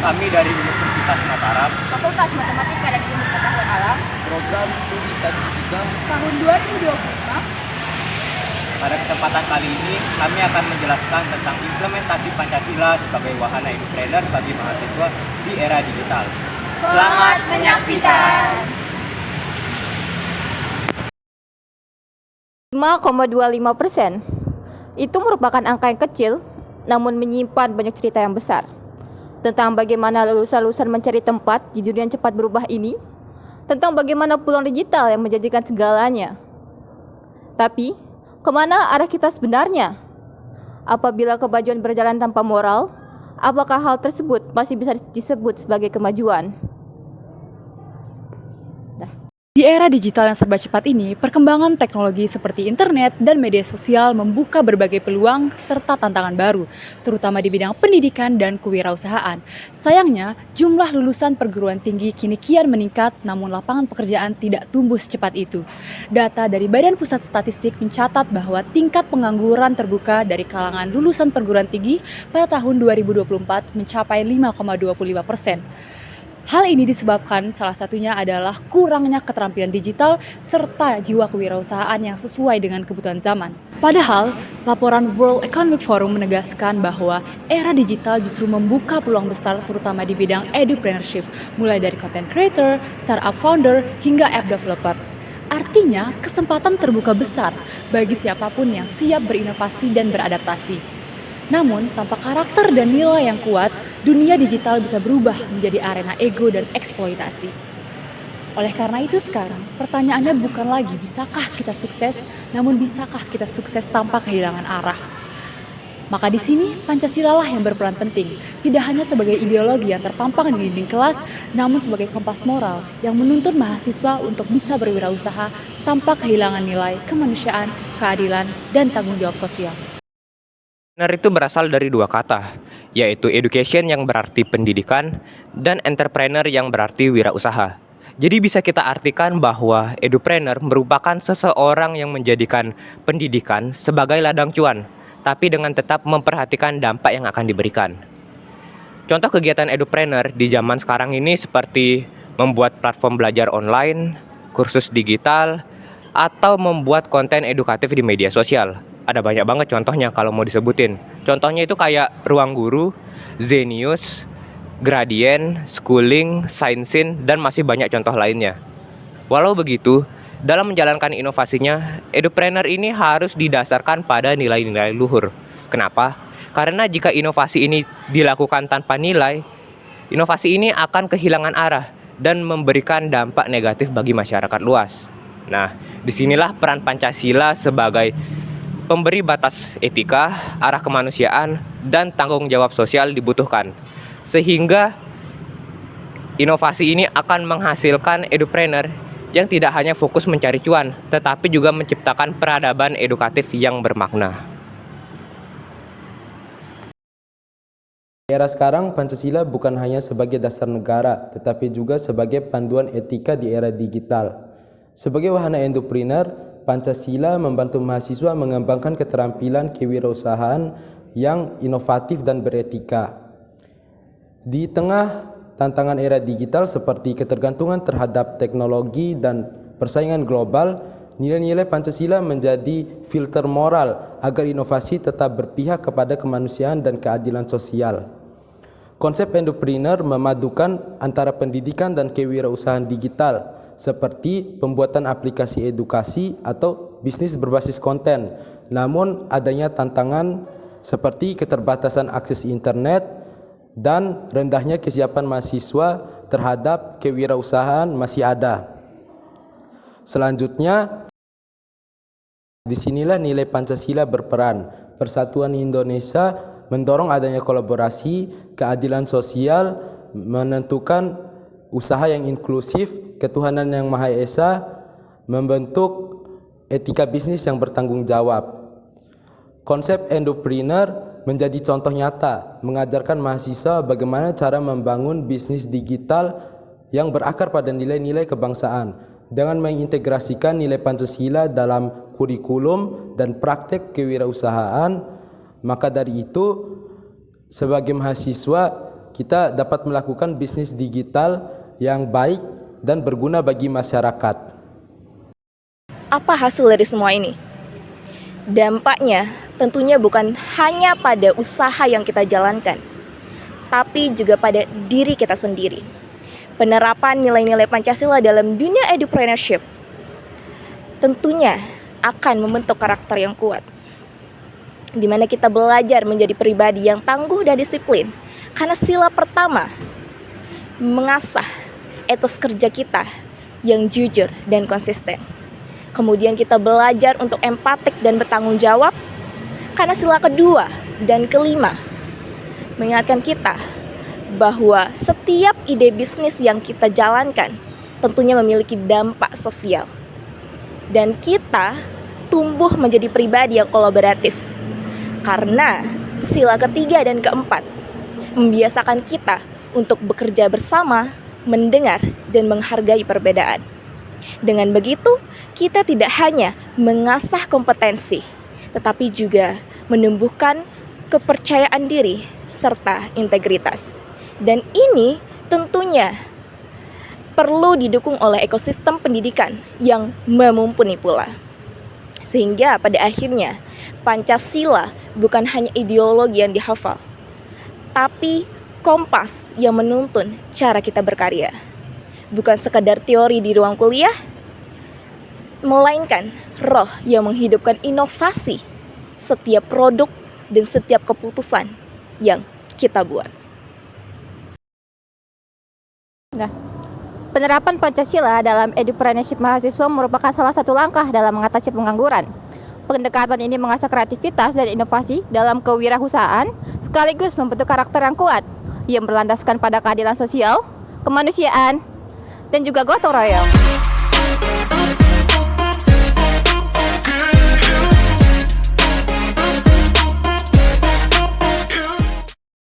Kami dari Universitas Mataram, Fakultas Matematika dan Ilmu Pengetahuan Alam, Program Studi Statistika. tahun 2025. pada kesempatan kali ini kami akan menjelaskan tentang implementasi Pancasila sebagai wahana edupreneur bagi mahasiswa di era digital. Selamat menyaksikan. 5,25%. Itu merupakan angka yang kecil, namun menyimpan banyak cerita yang besar. Tentang bagaimana lulusan-lulusan mencari tempat di dunia yang cepat berubah ini, tentang bagaimana peluang digital yang menjanjikan segalanya. Tapi, kemana arah kita sebenarnya? Apabila kemajuan berjalan tanpa moral, apakah hal tersebut masih bisa disebut sebagai kemajuan? Di era digital yang serba cepat ini, perkembangan teknologi seperti internet dan media sosial membuka berbagai peluang serta tantangan baru, terutama di bidang pendidikan dan kewirausahaan. Sayangnya, jumlah lulusan perguruan tinggi kini kian meningkat, namun lapangan pekerjaan tidak tumbuh secepat itu. Data dari Badan Pusat Statistik mencatat bahwa tingkat pengangguran terbuka dari kalangan lulusan perguruan tinggi pada tahun 2024 mencapai 5,25%. Hal ini disebabkan salah satunya adalah kurangnya keterampilan digital serta jiwa kewirausahaan yang sesuai dengan kebutuhan zaman. Padahal, laporan World Economic Forum menegaskan bahwa era digital justru membuka peluang besar terutama di bidang edupreneurship, mulai dari content creator, startup founder, hingga app developer. Artinya, kesempatan terbuka besar bagi siapapun yang siap berinovasi dan beradaptasi. Namun, tanpa karakter dan nilai yang kuat, dunia digital bisa berubah menjadi arena ego dan eksploitasi. Oleh karena itu sekarang, pertanyaannya bukan lagi bisakah kita sukses, namun bisakah kita sukses tanpa kehilangan arah. Maka di sini, Pancasila lah yang berperan penting, tidak hanya sebagai ideologi yang terpampang di dinding kelas, namun sebagai kompas moral yang menuntun mahasiswa untuk bisa berwirausaha tanpa kehilangan nilai, kemanusiaan, keadilan, dan tanggung jawab sosial. Entrepreneur itu berasal dari dua kata, yaitu education yang berarti pendidikan dan entrepreneur yang berarti wirausaha. Jadi bisa kita artikan bahwa edupreneur merupakan seseorang yang menjadikan pendidikan sebagai ladang cuan, tapi dengan tetap memperhatikan dampak yang akan diberikan. Contoh kegiatan edupreneur di zaman sekarang ini seperti membuat platform belajar online, kursus digital, atau membuat konten edukatif di media sosial. Ada banyak banget contohnya kalau mau disebutin. Contohnya itu kayak Ruang Guru, Zenius, Gradient, Schooling, Sainsin, dan masih banyak contoh lainnya. Walau begitu, dalam menjalankan inovasinya, edupreneur ini harus didasarkan pada nilai-nilai luhur. Kenapa? Karena jika inovasi ini dilakukan tanpa nilai, inovasi ini akan kehilangan arah dan memberikan dampak negatif bagi masyarakat luas. Nah, disinilah peran Pancasila sebagai pemberi batas etika, arah kemanusiaan, dan tanggung jawab sosial dibutuhkan. Sehingga inovasi ini akan menghasilkan edupreneur yang tidak hanya fokus mencari cuan, tetapi juga menciptakan peradaban edukatif yang bermakna. Di era sekarang, Pancasila bukan hanya sebagai dasar negara, tetapi juga sebagai panduan etika di era digital. Sebagai wahana entrepreneur, Pancasila membantu mahasiswa mengembangkan keterampilan kewirausahaan yang inovatif dan beretika. Di tengah tantangan era digital seperti ketergantungan terhadap teknologi dan persaingan global, nilai-nilai Pancasila menjadi filter moral agar inovasi tetap berpihak kepada kemanusiaan dan keadilan sosial. Konsep entrepreneur memadukan antara pendidikan dan kewirausahaan digital, seperti pembuatan aplikasi edukasi atau bisnis berbasis konten. Namun adanya tantangan seperti keterbatasan akses internet dan rendahnya kesiapan mahasiswa terhadap kewirausahaan masih ada. Selanjutnya, disinilah nilai Pancasila berperan. Persatuan Indonesia mendorong adanya kolaborasi, keadilan sosial, menentukan usaha yang inklusif, ketuhanan yang Maha Esa, membentuk etika bisnis yang bertanggung jawab. Konsep entrepreneur menjadi contoh nyata, mengajarkan mahasiswa bagaimana cara membangun bisnis digital yang berakar pada nilai-nilai kebangsaan, dengan mengintegrasikan nilai Pancasila dalam kurikulum dan praktek kewirausahaan. Maka dari itu, sebagai mahasiswa, kita dapat melakukan bisnis digital yang baik dan berguna bagi masyarakat. Apa hasil dari semua ini? Dampaknya tentunya bukan hanya pada usaha yang kita jalankan, tapi juga pada diri kita sendiri. Penerapan nilai-nilai Pancasila dalam dunia edupreneurship tentunya akan membentuk karakter yang kuat, di mana kita belajar menjadi pribadi yang tangguh dan disiplin. Karena sila pertama mengasah etos kerja kita yang jujur dan konsisten. Kemudian kita belajar untuk empatik dan bertanggung jawab. Karena sila kedua dan kelima mengingatkan kita bahwa setiap ide bisnis yang kita jalankan tentunya memiliki dampak sosial. Dan kita tumbuh menjadi pribadi yang kolaboratif. Karena sila ketiga dan keempat membiasakan kita untuk bekerja bersama, mendengar, dan menghargai perbedaan. Dengan begitu, kita tidak hanya mengasah kompetensi, tetapi juga menumbuhkan kepercayaan diri serta integritas. Dan ini tentunya perlu didukung oleh ekosistem pendidikan yang mumpuni pula. Sehingga pada akhirnya Pancasila bukan hanya ideologi yang dihafal, tapi kompas yang menuntun cara kita berkarya. Bukan sekadar teori di ruang kuliah, melainkan roh yang menghidupkan inovasi setiap produk dan setiap keputusan yang kita buat. Nah, penerapan Pancasila dalam edupreneurship mahasiswa merupakan salah satu langkah dalam mengatasi pengangguran. Pendekatan ini mengasah kreativitas dan inovasi dalam kewirausahaan, sekaligus membentuk karakter yang kuat, yang berlandaskan pada keadilan sosial, kemanusiaan, dan juga gotong royong.